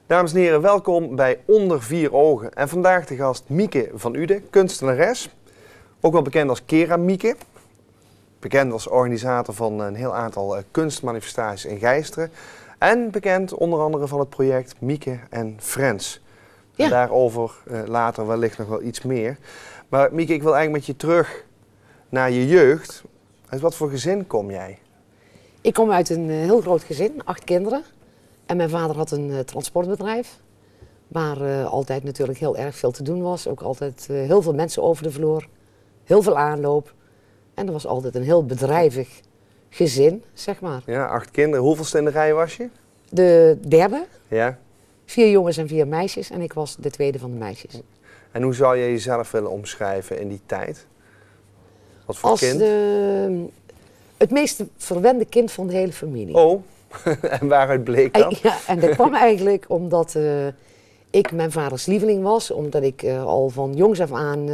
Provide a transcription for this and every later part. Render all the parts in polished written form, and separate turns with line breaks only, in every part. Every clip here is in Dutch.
Dames en heren, welkom bij Onder Vier Ogen. En vandaag de gast Mieke van Uden, kunstenares. Ook wel bekend als Keramieke. Bekend als organisator van een heel aantal kunstmanifestaties in Geisteren. En bekend onder andere van het project Mieke en Friends. Ja. En daarover later wellicht nog wel iets meer. Maar Mieke, ik wil eigenlijk met je terug naar je jeugd. Uit wat voor gezin kom jij?
Ik kom uit een heel groot gezin, 8 kinderen. En mijn vader had een transportbedrijf. Waar altijd natuurlijk heel erg veel te doen was. Ook altijd heel veel mensen over de vloer. Heel veel aanloop. En er was altijd een heel bedrijvig gezin, zeg maar.
Ja, 8 kinderen. Hoeveelste in de rij was je?
De derde.
Ja.
4 jongens en 4 meisjes. En ik was de tweede van de meisjes.
En hoe zou je jezelf willen omschrijven in die tijd? Wat voor
Als
kind?
Het meest verwende kind van de hele familie.
Oh, en waaruit bleek dat?
Ja, en dat kwam eigenlijk omdat ik mijn vaders lieveling was. Omdat ik al van jongs af aan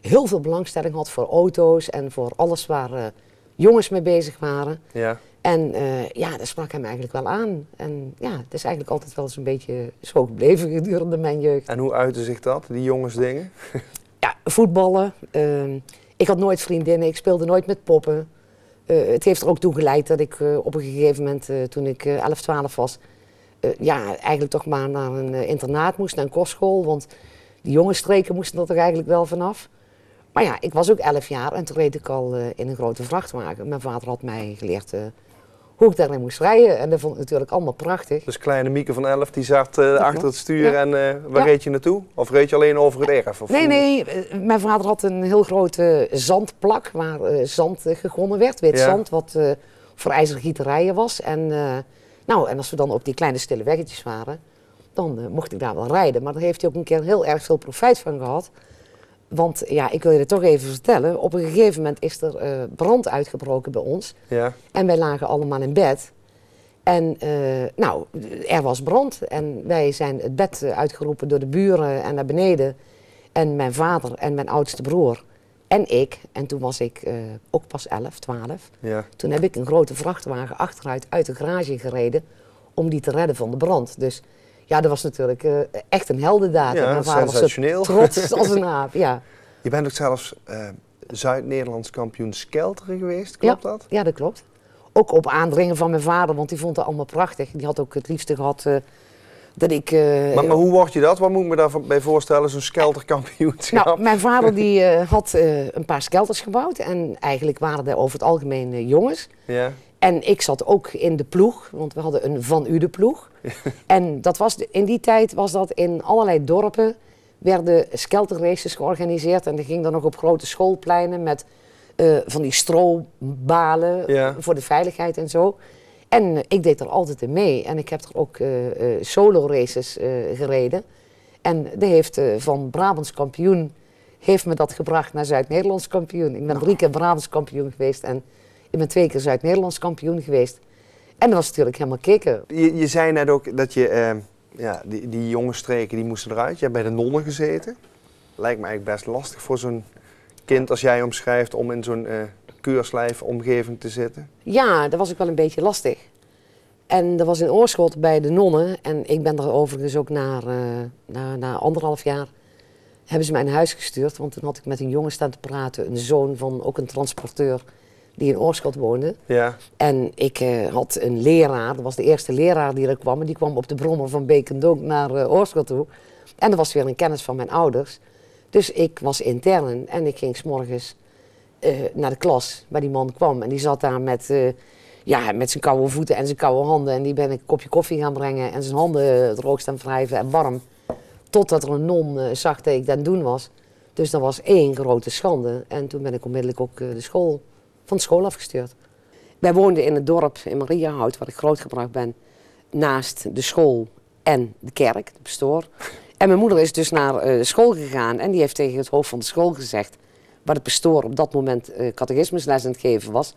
heel veel belangstelling had voor auto's en voor alles waar jongens mee bezig waren.
Ja.
En ja, dat sprak hem eigenlijk wel aan. En ja, het is eigenlijk altijd wel eens een beetje zo gebleven gedurende mijn jeugd.
En hoe uitte zich dat, die jongensdingen?
Ja, voetballen. Ik had nooit vriendinnen, ik speelde nooit met poppen. Het heeft er ook toe geleid dat ik op een gegeven moment, toen ik 11, 12 was, ja, eigenlijk toch maar naar een internaat moest, naar een kostschool. Want die jongensstreken moesten er toch eigenlijk wel vanaf. Maar ja, ik was ook 11 jaar en toen reed ik al in een grote vrachtwagen. Mijn vader had mij geleerd hoe ik daarin moest rijden. En dat vond ik natuurlijk allemaal prachtig.
Dus kleine Mieke van 11, die zat achter het stuur. Ja. En waar reed je naartoe? Of reed je alleen over het erf? Of
nee, mijn vader had een heel grote zandplak waar zand gegonnen werd. Wit zand, wat voor ijzergieterijen was. En, en als we dan op die kleine stille weggetjes waren, dan mocht ik daar wel rijden. Maar daar heeft hij ook een keer heel erg veel profijt van gehad. Want ja, ik wil je het toch even vertellen. Op een gegeven moment is er brand uitgebroken bij ons. Ja. En wij lagen allemaal in bed. En er was brand. En wij zijn het bed uitgeroepen door de buren en naar beneden. En mijn vader en mijn oudste broer en ik. En toen was ik ook pas 11, 12. Ja. Toen heb ik een grote vrachtwagen achteruit uit de garage gereden om die te redden van de brand. Dus ja, dat was natuurlijk echt een heldendaad.
Ja,
mijn vader
sensationeel.
Was trots als een aap, ja.
Je bent ook zelfs Zuid-Nederlands kampioen skelteren geweest, klopt dat?
Ja, dat klopt. Ook op aandringen van mijn vader, want die vond het allemaal prachtig. Die had ook het liefste gehad dat ik...
Maar hoe word je dat? Wat moet ik me daarbij voorstellen, zo'n skelterkampioenschap?
Nou, mijn vader die had een paar skelters gebouwd. En eigenlijk waren er over het algemeen jongens. Ja. En ik zat ook in de ploeg, want we hadden een Van Uden ploeg. En dat was in die tijd was dat in allerlei dorpen werden skelterraces georganiseerd. En die ging dan nog op grote schoolpleinen met van die strobalen voor de veiligheid en zo. En ik deed er altijd in mee. En ik heb er ook solo races gereden. En de heeft van Brabants kampioen heeft me dat gebracht naar Zuid-Nederlands kampioen. Ik ben 3 keer Brabants kampioen geweest en ik ben 2 keer Zuid-Nederlands kampioen geweest. En dat was natuurlijk helemaal kicken.
Je zei net ook dat je die jonge streken die moesten eruit. Je hebt bij de nonnen gezeten. Lijkt me eigenlijk best lastig voor zo'n kind als jij omschrijft om in zo'n keurslijfomgeving te zitten.
Ja, dat was ook wel een beetje lastig. En dat was in Oorschot bij de nonnen. En ik ben er overigens ook na 1,5 jaar hebben ze mij naar huis gestuurd. Want toen had ik met een jongen staan te praten, een zoon van ook een transporteur die in Oorschot woonde. Ja. En ik had een leraar, dat was de eerste leraar die er kwam. En die kwam op de brommer van Beek en Donk naar Oorschot toe. En dat was weer een kennis van mijn ouders. Dus ik was intern en ik ging 's morgens naar de klas waar die man kwam. En die zat daar met zijn koude voeten en zijn koude handen. En die ben ik een kopje koffie gaan brengen en zijn handen droog staan wrijven en warm. Totdat er een non zag dat ik dat aan het doen was. Dus dat was 1 grote schande. En toen ben ik onmiddellijk ook van de school afgestuurd. Wij woonden in het dorp in Mariahout, waar ik grootgebracht ben, naast de school en de kerk, de pastoor. En mijn moeder is dus naar de school gegaan en die heeft tegen het hoofd van de school gezegd, waar de pastoor op dat moment catechismusles aan het geven was.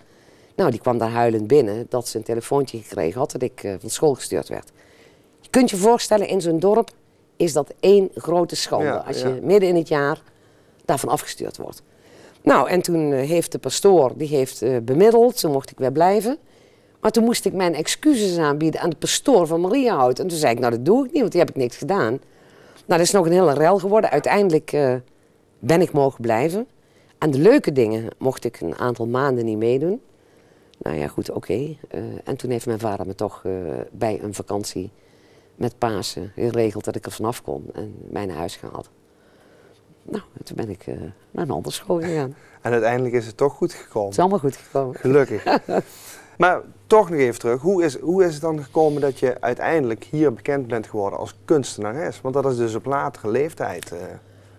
Nou, die kwam daar huilend binnen dat ze een telefoontje gekregen had dat ik van school gestuurd werd. Je kunt je voorstellen, in zo'n dorp is dat 1 grote schande als je midden in het jaar daarvan afgestuurd wordt. Nou, en toen heeft de pastoor bemiddeld, zo mocht ik weer blijven. Maar toen moest ik mijn excuses aanbieden aan de pastoor van Mariahout. En toen zei ik, nou dat doe ik niet, want die heb ik niks gedaan. Nou, dat is nog een hele rel geworden. Uiteindelijk ben ik mogen blijven. Aan de leuke dingen mocht ik een aantal maanden niet meedoen. Nou ja, goed, oké. En toen heeft mijn vader me toch bij een vakantie met Pasen geregeld dat ik er vanaf kon en mij naar huis gehaald. Nou, toen ben ik naar een andere school gegaan.
En uiteindelijk is het toch goed gekomen?
Het is allemaal goed gekomen.
Gelukkig. Maar toch nog even terug, hoe is het dan gekomen dat je uiteindelijk hier bekend bent geworden als kunstenares? Want dat is dus op latere leeftijd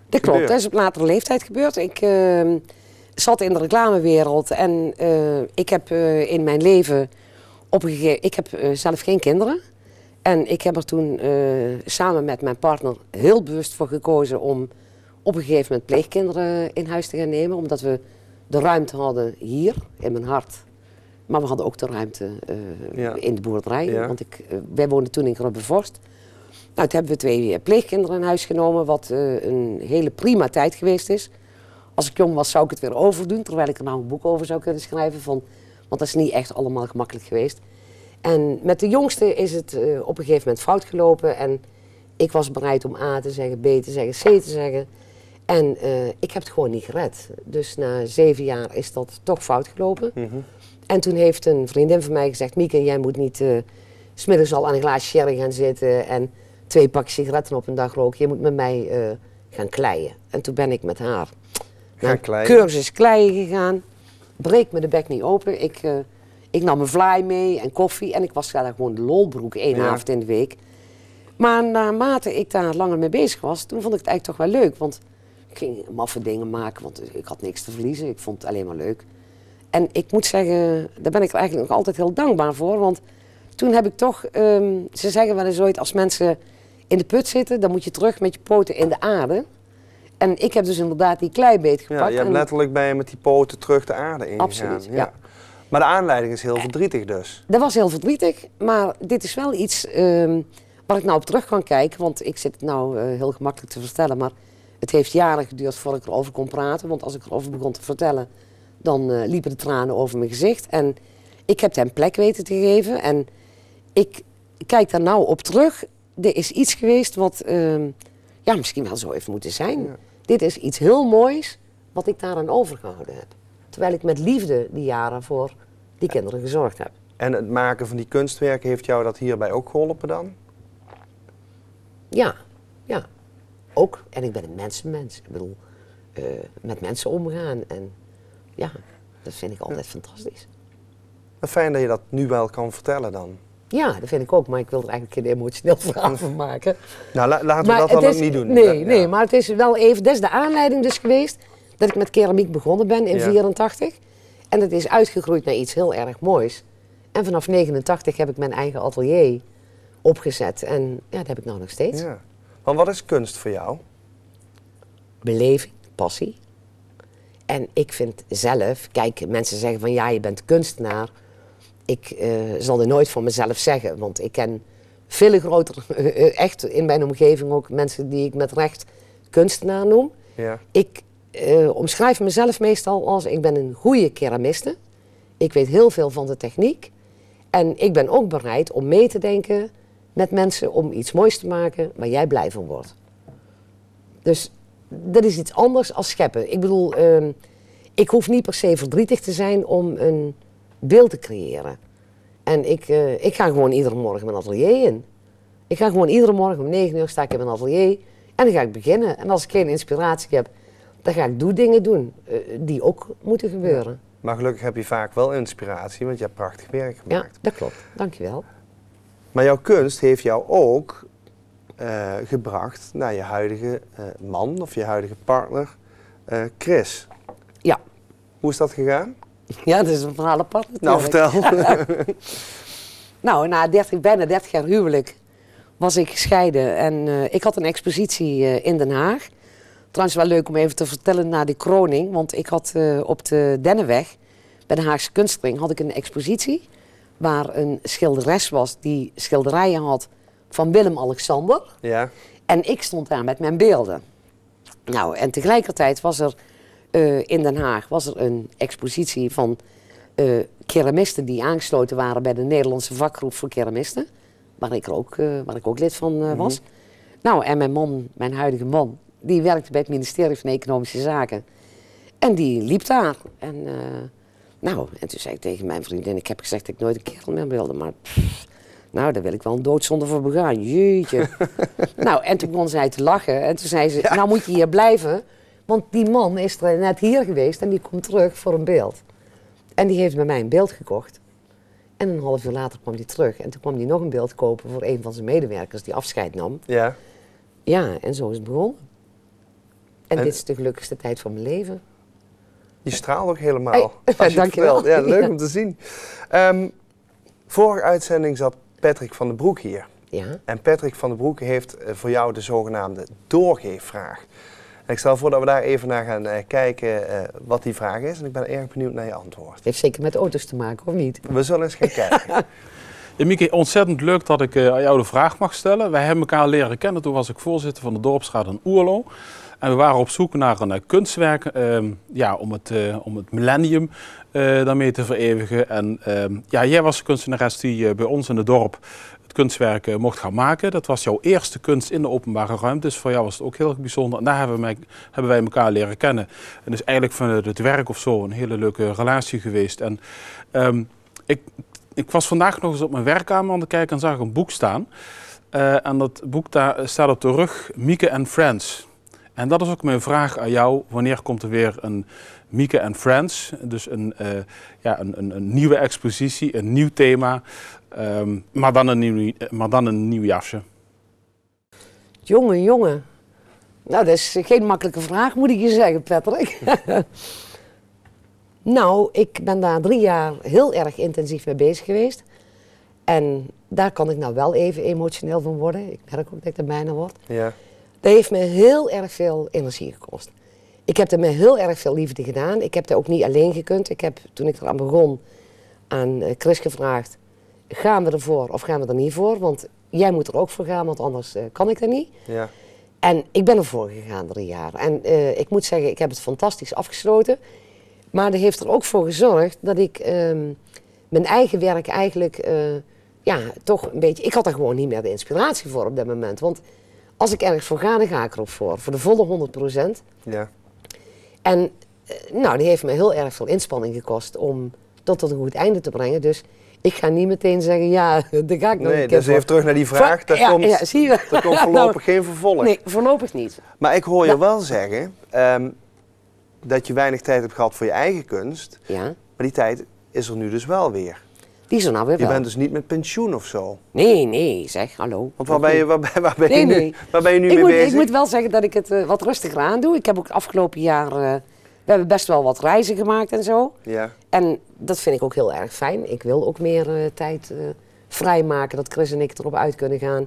Dat klopt, dat is op latere leeftijd gebeurd. Ik zat in de reclamewereld en ik heb in mijn leven ik heb zelf geen kinderen. En ik heb er toen samen met mijn partner heel bewust voor gekozen om op een gegeven moment pleegkinderen in huis te gaan nemen. Omdat we de ruimte hadden hier, in mijn hart. Maar we hadden ook de ruimte in de boerderij.
Ja.
Want wij woonden toen in Grubbevorst. Nou, toen hebben we 2 pleegkinderen in huis genomen, wat een hele prima tijd geweest is. Als ik jong was, zou ik het weer overdoen, terwijl ik er nou een boek over zou kunnen schrijven. Want dat is niet echt allemaal gemakkelijk geweest. En met de jongste is het op een gegeven moment fout gelopen. En ik was bereid om A te zeggen, B te zeggen, C te zeggen. En ik heb het gewoon niet gered. Dus na 7 jaar is dat toch fout gelopen.
Mm-hmm.
En toen heeft een vriendin van mij gezegd, Mieke, jij moet niet 's middags al aan een glaas sherry gaan zitten en 2 pakjes sigaretten op een dag roken. Je moet met mij gaan kleien. En toen ben ik met haar naar een cursus kleien gegaan. Breek me de bek niet open. Ik nam een vlaai mee en koffie en ik was daar gewoon de lolbroek 1 avond in de week. Maar naarmate ik daar langer mee bezig was, toen vond ik het eigenlijk toch wel leuk. Want ik ging maffe dingen maken, want ik had niks te verliezen. Ik vond het alleen maar leuk. En ik moet zeggen, daar ben ik er eigenlijk nog altijd heel dankbaar voor. Want toen heb ik toch, ze zeggen wel eens ooit, als mensen in de put zitten, dan moet je terug met je poten in de aarde. En ik heb dus inderdaad die kleibeet gepakt.
Ja, je hebt letterlijk bij je met die poten terug de aarde ingegaan.
Absoluut, ja.
Maar de aanleiding is heel verdrietig dus.
Dat was heel verdrietig, maar dit is wel iets waar ik nou op terug kan kijken. Want ik zit het nou heel gemakkelijk te vertellen, maar het heeft jaren geduurd voordat ik erover kon praten. Want als ik erover begon te vertellen, dan liepen de tranen over mijn gezicht. En ik heb hem plek weten te geven. En ik kijk daar nou op terug. Er is iets geweest wat misschien wel zo heeft moeten zijn. Ja. Dit is iets heel moois wat ik daaraan overgehouden heb. Terwijl ik met liefde die jaren voor die kinderen gezorgd heb.
En het maken van die kunstwerken, heeft jou dat hierbij ook geholpen dan?
Ja, ook. En ik ben een mensenmens. Ik bedoel, met mensen omgaan. En ja, dat vind ik altijd fantastisch.
Fijn dat je dat nu wel kan vertellen dan.
Ja, dat vind ik ook, maar ik wil er eigenlijk geen emotioneel verhaal van maken.
Nou, laten we dat dan ook niet doen.
Nee, maar het is wel even, dat is de aanleiding dus geweest dat ik met keramiek begonnen ben in 1984. En het is uitgegroeid naar iets heel erg moois. En vanaf 1989 heb ik mijn eigen atelier opgezet en ja, dat heb ik nou nog steeds.
Ja. Maar wat is kunst voor jou?
Beleving, passie. En ik vind zelf, kijk, mensen zeggen van ja, je bent kunstenaar. Ik zal er nooit van mezelf zeggen, want ik ken veel groter, echt in mijn omgeving ook mensen die ik met recht kunstenaar noem.
Ja.
Ik omschrijf mezelf meestal als ik ben een goede keramiste. Ik weet heel veel van de techniek. En ik ben ook bereid om mee te denken met mensen om iets moois te maken waar jij blij van wordt. Dus dat is iets anders als scheppen. Ik bedoel, ik hoef niet per se verdrietig te zijn om een beeld te creëren. En ik ga gewoon iedere morgen mijn atelier in. Ik ga gewoon iedere morgen om 9 uur sta ik in mijn atelier en dan ga ik beginnen. En als ik geen inspiratie heb, dan ga ik dingen doen die ook moeten gebeuren. Ja.
Maar gelukkig heb je vaak wel inspiratie, want je hebt prachtig werk gemaakt.
Ja, dat klopt. Dankjewel.
Maar jouw kunst heeft jou ook gebracht naar je huidige man of je huidige partner, Chris.
Ja.
Hoe is dat gegaan?
Ja, dat is een verhaal apart natuurlijk.
Nou, vertel.
Nou, na bijna 30 jaar huwelijk was ik gescheiden en ik had een expositie in Den Haag. Trouwens wel leuk om even te vertellen na de kroning, want ik had op de Dennenweg, bij de Haagse Kunstring, had ik een expositie waar een schilderes was die schilderijen had van Willem-Alexander.
Ja.
En ik stond daar met mijn beelden. Nou, en tegelijkertijd was er in Den Haag een expositie van keramisten die aangesloten waren bij de Nederlandse vakgroep voor keramisten. Waar ik ook lid van was. Nou, en mijn man, mijn huidige man, die werkte bij het ministerie van Economische Zaken. En die liep daar. En, en toen zei ik tegen mijn vriendin, ik heb gezegd dat ik nooit een kerel meer wilde, maar nou, daar wil ik wel een doodzonde voor begaan. Jeetje. Nou, en toen begon zij te lachen. En toen zei ze, nou moet je hier blijven. Want die man is er net hier geweest en die komt terug voor een beeld. En die heeft bij mij een beeld gekocht. En een half uur later kwam hij terug. En toen kwam hij nog een beeld kopen voor een van zijn medewerkers die afscheid nam.
Ja.
Ja, en zo is het begonnen. En dit is de gelukkigste tijd van mijn leven.
Je straalt ook helemaal.
Hey, dank je wel.
Ja, leuk om te zien. Vorige uitzending zat Patrick van den Broek hier.
Ja.
En Patrick van den Broek heeft voor jou de zogenaamde doorgeefvraag. En ik stel voor dat we daar even naar gaan kijken wat die vraag is. En ik ben erg benieuwd naar je antwoord.
Het heeft zeker met auto's te maken, of niet?
We zullen eens gaan kijken.
Ja, Mieke, ontzettend leuk dat ik aan jou de vraag mag stellen. Wij hebben elkaar leren kennen. Toen was ik voorzitter van de Dorpsraad in Oerlo. En we waren op zoek naar een kunstwerk om het millennium daarmee te vereeuwigen. En jij was de kunstenares die bij ons in het dorp het kunstwerk mocht gaan maken. Dat was jouw eerste kunst in de openbare ruimte. Dus voor jou was het ook heel erg bijzonder. En daar hebben wij elkaar leren kennen. En dus eigenlijk vanuit het werk of zo een hele leuke relatie geweest. En ik was vandaag nog eens op mijn werkkamer aan het kijken en zag ik een boek staan. En dat boek daar staat op de rug Mieke and Friends. En dat is ook mijn vraag aan jou. Wanneer komt er weer een Mieke and Friends? Dus een nieuwe expositie, een nieuw thema, maar dan een nieuw jasje.
Jongen. Nou, dat is geen makkelijke vraag, moet ik je zeggen, Patrick. Nou, ik ben daar 3 jaar heel erg intensief mee bezig geweest. En daar kan ik nou wel even emotioneel van worden. Ik merk ook dat ik er bijna word.
Ja.
Dat heeft me heel erg veel energie gekost. Ik heb er met heel erg veel liefde gedaan. Ik heb dat ook niet alleen gekund. Ik heb, toen ik eraan begon, aan Chris gevraagd, gaan we ervoor of gaan we er niet voor? Want jij moet er ook voor gaan, want anders kan ik er niet.
Ja.
En ik ben ervoor gegaan 3 jaar. En ik moet zeggen, ik heb het fantastisch afgesloten. Maar dat heeft er ook voor gezorgd dat ik mijn eigen werk eigenlijk, toch een beetje... Ik had er gewoon niet meer de inspiratie voor op dat moment. Want als ik ergens voor ga, dan ga ik er ook voor de volle 100%.
Ja.
En die heeft me heel erg veel inspanning gekost om dat tot een goed einde te brengen. Dus ik ga niet meteen zeggen, ja, daar ga ik nog een keer
dus even terug naar die vraag.
Zie je?
Er komt voorlopig geen vervolg.
Nee, voorlopig niet.
Maar ik hoor je wel zeggen dat je weinig tijd hebt gehad voor je eigen kunst.
Ja.
Maar die tijd is er nu dus wel weer.
Die is er nou weer wel.
Je bent dus niet met pensioen of zo.
Nee, zeg, hallo.
Want waar ben je nu mee bezig?
Ik moet wel zeggen dat ik het wat rustiger aan doe. Ik heb ook het afgelopen jaar, we hebben best wel wat reizen gemaakt en zo.
Ja.
En dat vind ik ook heel erg fijn. Ik wil ook meer tijd vrijmaken dat Chris en ik erop uit kunnen gaan.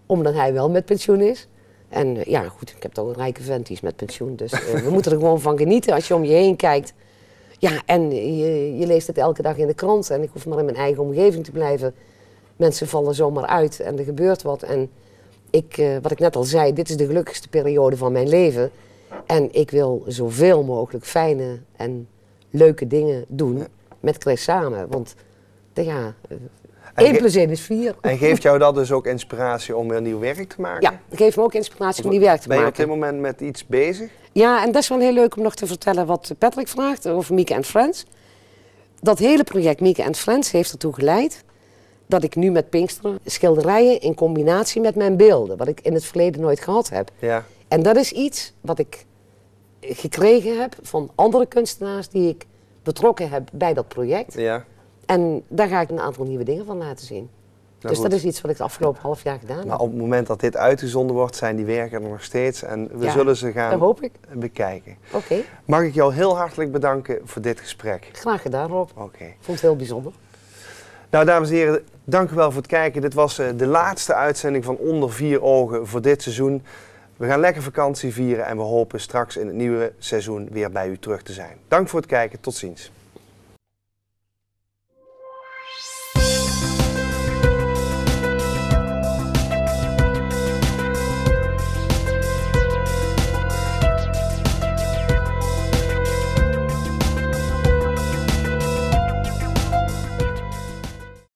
Omdat hij wel met pensioen is. En goed, ik heb toch een rijke vent die is met pensioen. Dus we moeten er gewoon van genieten als je om je heen kijkt. Ja, en je leest het elke dag in de krant en ik hoef maar in mijn eigen omgeving te blijven. Mensen vallen zomaar uit en er gebeurt wat. En wat ik net al zei, dit is de gelukkigste periode van mijn leven. En ik wil zoveel mogelijk fijne en leuke dingen doen met Chris samen. Want 1 plus 1 is 4.
En geeft jou dat dus ook inspiratie om weer nieuw werk te maken?
Ja, dat geeft me ook inspiratie om nieuw werk te maken.
Ben je op dit moment met iets bezig?
Ja, en dat is wel heel leuk om nog te vertellen wat Patrick vraagt over Mieke and Friends. Dat hele project Mieke and Friends heeft ertoe geleid dat ik nu met Pinksteren schilderijen in combinatie met mijn beelden, wat ik in het verleden nooit gehad heb.
Ja.
En dat is iets wat ik gekregen heb van andere kunstenaars die ik betrokken heb bij dat project.
Ja.
En daar ga ik een aantal nieuwe dingen van laten zien. Dus dat is iets wat ik het afgelopen half jaar gedaan heb.
Maar op het moment dat dit uitgezonden wordt, zijn die werken er nog steeds. En we zullen ze gaan bekijken.
Oké.
Mag ik jou heel hartelijk bedanken voor dit gesprek.
Graag gedaan, Rob.
Oké.
Ik vond het heel bijzonder.
Nou, dames en heren, dank u wel voor het kijken. Dit was de laatste uitzending van Onder 4 Ogen voor dit seizoen. We gaan lekker vakantie vieren en we hopen straks in het nieuwe seizoen weer bij u terug te zijn. Dank voor het kijken. Tot ziens.